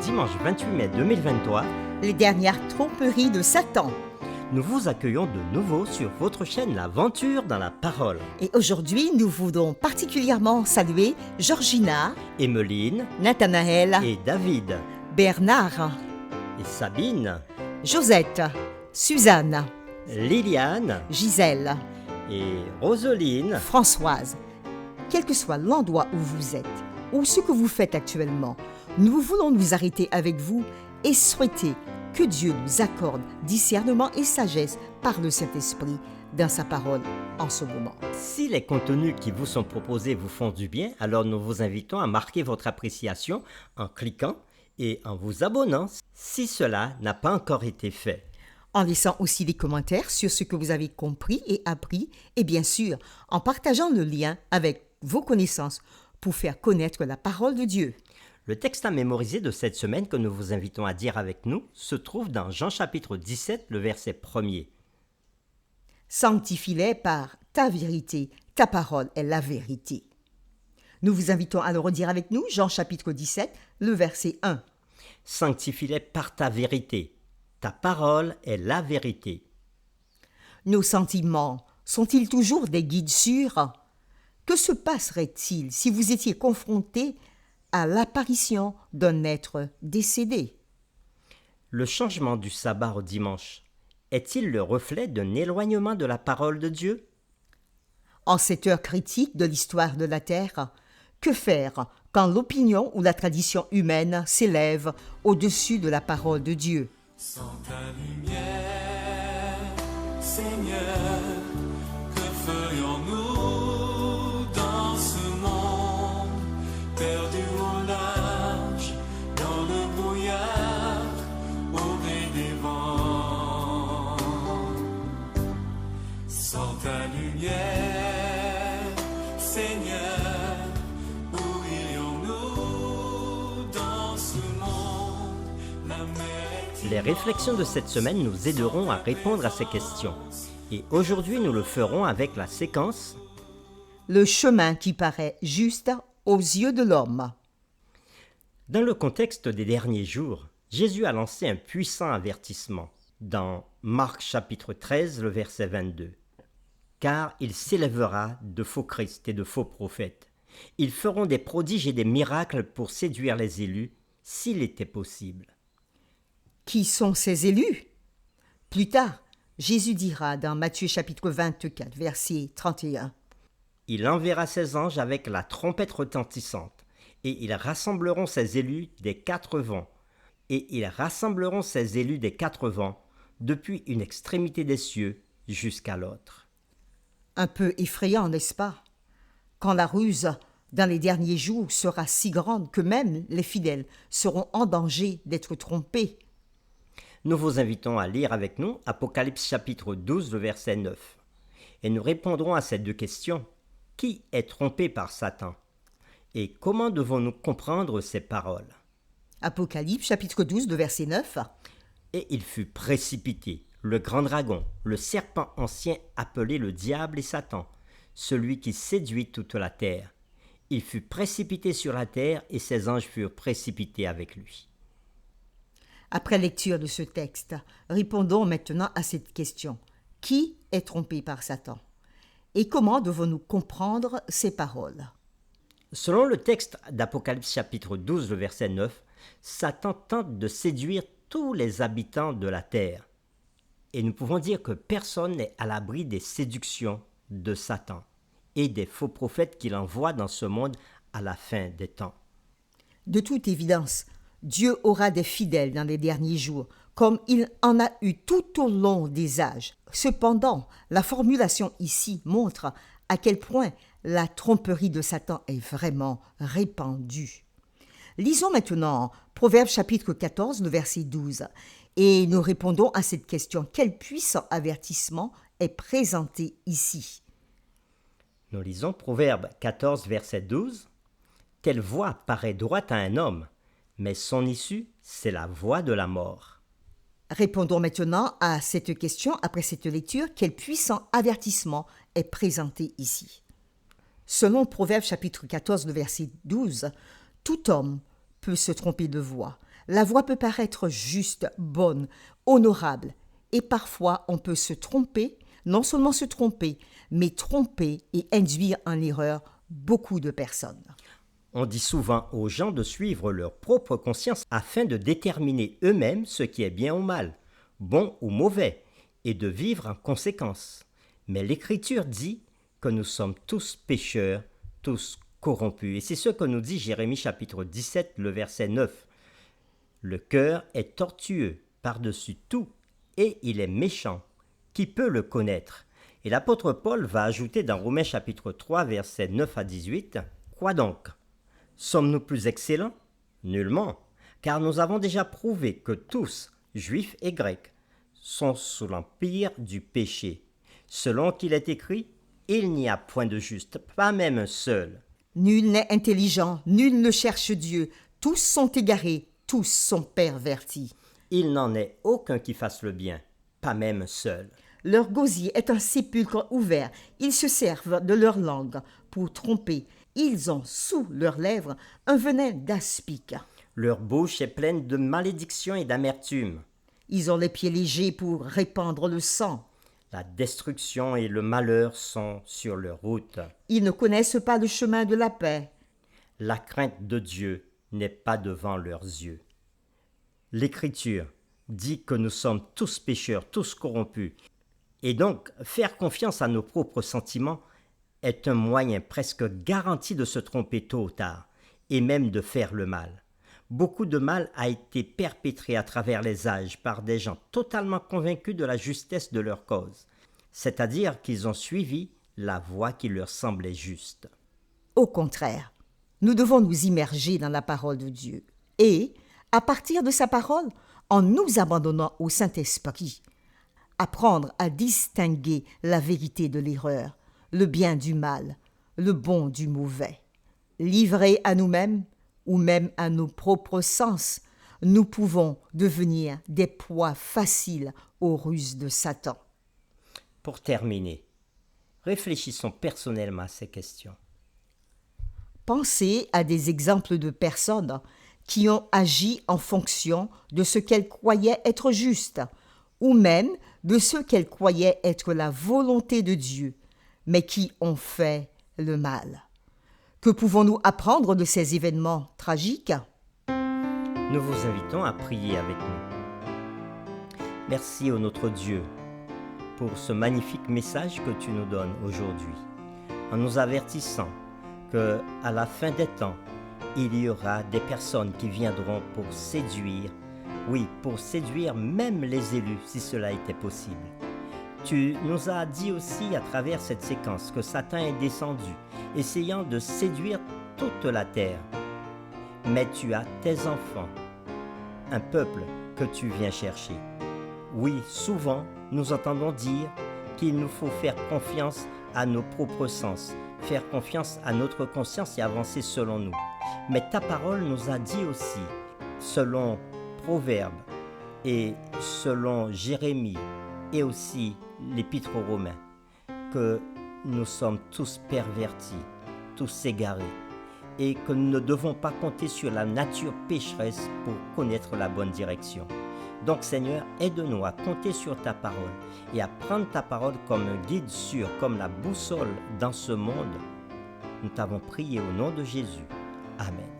dimanche 28 mai 2023, les dernières tromperies de Satan. nous vous accueillons de nouveau sur votre chaîne L'Aventure dans la Parole. Et aujourd'hui, nous voulons particulièrement saluer Georgina, Emmeline Nathanaël, et David, Bernard, et Sabine, Josette, Suzanne, Liliane Gisèle, et Roseline. Françoise. Quel que soit l'endroit où vous êtes ou ce que vous faites actuellement, nous voulons nous arrêter avec vous et souhaiter que Dieu nous accorde discernement et sagesse par le Saint-Esprit dans sa parole en ce moment. Si les contenus qui vous sont proposés vous font du bien, alors nous vous invitons à marquer votre appréciation en cliquant et en vous abonnant si cela n'a pas encore été fait. En laissant aussi des commentaires sur ce que vous avez compris et appris, et bien sûr, en partageant le lien avec vos connaissances pour faire connaître la parole de Dieu. Le texte à mémoriser de cette semaine que nous vous invitons à dire avec nous se trouve dans Jean chapitre 17, le verset 1er. Sanctifie-les par ta vérité, ta parole est la vérité. Nous vous invitons à le redire avec nous, Jean chapitre 17, le verset 1. Sanctifie-les par ta vérité, ta parole est la vérité. Nos sentiments sont-ils toujours des guides sûrs? Que se passerait-il si vous étiez confronté à l'apparition d'un être décédé? Le changement du sabbat au dimanche est-il le reflet d'un éloignement de la parole de Dieu? En cette heure critique de l'histoire de la Terre, que faire quand l'opinion ou la tradition humaine s'élève au-dessus de la parole de Dieu? Sans ta lumière, Seigneur, que ferions-nous dans ce monde, perdu au large, dans le brouillard, au gré des vents? Sans ta lumière, Seigneur, où irions-nous dans ce monde? La mer. Les réflexions de cette semaine nous aideront à répondre à ces questions. Et aujourd'hui, nous le ferons avec la séquence Le chemin qui paraît juste aux yeux de l'homme. Dans le contexte des derniers jours, Jésus a lancé un puissant avertissement dans Marc chapitre 13, le verset 22. Car il s'élèvera de faux Christ et de faux prophètes. Ils feront des prodiges et des miracles pour séduire les élus, s'il était possible. Qui sont ces élus? Plus tard, Jésus dira dans Matthieu chapitre 24, verset 31. Il enverra ses anges avec la trompette retentissante, et ils rassembleront ses élus des quatre vents, depuis une extrémité des cieux jusqu'à l'autre. Un peu effrayant, n'est-ce pas? Quand la ruse dans les derniers jours sera si grande que même les fidèles seront en danger d'être trompés. Nous vous invitons à lire avec nous Apocalypse chapitre 12, le verset 9. Et nous répondrons à ces deux questions. Qui est trompé par Satan? Et comment devons-nous comprendre ces paroles? Apocalypse chapitre 12, le verset 9. Et il fut précipité, le grand dragon, le serpent ancien appelé le diable et Satan, celui qui séduit toute la terre. Il fut précipité sur la terre et ses anges furent précipités avec lui. Après lecture de ce texte, répondons maintenant à cette question. Qui est trompé par Satan? Et comment devons-nous comprendre ces paroles? Selon le texte d'Apocalypse chapitre 12, le verset 9, Satan tente de séduire tous les habitants de la terre. Et nous pouvons dire que personne n'est à l'abri des séductions de Satan et des faux prophètes qu'il envoie dans ce monde à la fin des temps. De toute évidence, Dieu aura des fidèles dans les derniers jours, comme il en a eu tout au long des âges. Cependant, la formulation ici montre à quel point la tromperie de Satan est vraiment répandue. Lisons maintenant Proverbe chapitre 14, le verset 12, et nous répondons à cette question. Quel puissant avertissement est présenté ici? Nous lisons Proverbe 14, verset 12. « Telle voie paraît droite à un homme, mais son issue, c'est la voie de la mort. » Répondons maintenant à cette question après cette lecture. Quel puissant avertissement est présenté ici? Selon Proverbe chapitre 14, le verset 12, tout homme peut se tromper de voie. La voie peut paraître juste, bonne, honorable, et parfois on peut se tromper, non seulement se tromper, mais tromper et induire en erreur beaucoup de personnes. On dit souvent aux gens de suivre leur propre conscience afin de déterminer eux-mêmes ce qui est bien ou mal, bon ou mauvais, et de vivre en conséquence. Mais l'Écriture dit que nous sommes tous pécheurs, tous corrompus. Et c'est ce que nous dit Jérémie chapitre 17, le verset 9. Le cœur est tortueux par-dessus tout, et il est méchant. Qui peut le connaître? Et l'apôtre Paul va ajouter dans Romains chapitre 3, versets 9 à 18, « Quoi donc? Sommes-nous plus excellents? Nullement, car nous avons déjà prouvé que tous, juifs et grecs, sont sous l'empire du péché. Selon qu'il est écrit, il n'y a point de juste, pas même un seul. Nul n'est intelligent, nul ne cherche Dieu, tous sont égarés, tous sont pervertis. Il n'en est aucun qui fasse le bien, pas même un seul. Leur gosier est un sépulcre ouvert, ils se servent de leur langue pour tromper. Ils ont sous leurs lèvres un venin d'aspic. Leur bouche est pleine de malédiction et d'amertume. Ils ont les pieds légers pour répandre le sang. La destruction et le malheur sont sur leur route. Ils ne connaissent pas le chemin de la paix. La crainte de Dieu n'est pas devant leurs yeux. L'Écriture dit que nous sommes tous pécheurs, tous corrompus. Et donc, faire confiance à nos propres sentiments est un moyen presque garanti de se tromper tôt ou tard, et même de faire le mal. Beaucoup de mal a été perpétré à travers les âges par des gens totalement convaincus de la justesse de leur cause, c'est-à-dire qu'ils ont suivi la voie qui leur semblait juste. Au contraire, nous devons nous immerger dans la parole de Dieu et, à partir de sa parole, en nous abandonnant au Saint-Esprit, apprendre à distinguer la vérité de l'erreur, le bien du mal, le bon du mauvais. Livrés à nous-mêmes ou même à nos propres sens, nous pouvons devenir des proies faciles aux ruses de Satan. Pour terminer, réfléchissons personnellement à ces questions. Pensez à des exemples de personnes qui ont agi en fonction de ce qu'elles croyaient être juste, ou même de ce qu'elles croyaient être la volonté de Dieu, mais qui ont fait le mal. Que pouvons-nous apprendre de ces événements tragiques? Nous vous invitons à prier avec nous. Merci, ô notre Dieu, pour ce magnifique message que tu nous donnes aujourd'hui, en nous avertissant que, à la fin des temps, il y aura des personnes qui viendront pour séduire, oui, pour séduire même les élus, si cela était possible. Tu nous as dit aussi à travers cette séquence que Satan est descendu, essayant de séduire toute la terre. Mais tu as tes enfants, un peuple que tu viens chercher. Oui, souvent, nous entendons dire qu'il nous faut faire confiance à nos propres sens, faire confiance à notre conscience et avancer selon nous. Mais ta parole nous a dit aussi, selon Proverbes et selon Jérémie et aussi l'Épître aux Romains, que nous sommes tous pervertis, tous égarés, et que nous ne devons pas compter sur la nature pécheresse pour connaître la bonne direction. Donc Seigneur, aide-nous à compter sur ta parole et à prendre ta parole comme un guide sûr, comme la boussole dans ce monde. Nous t'avons prié au nom de Jésus. Amen.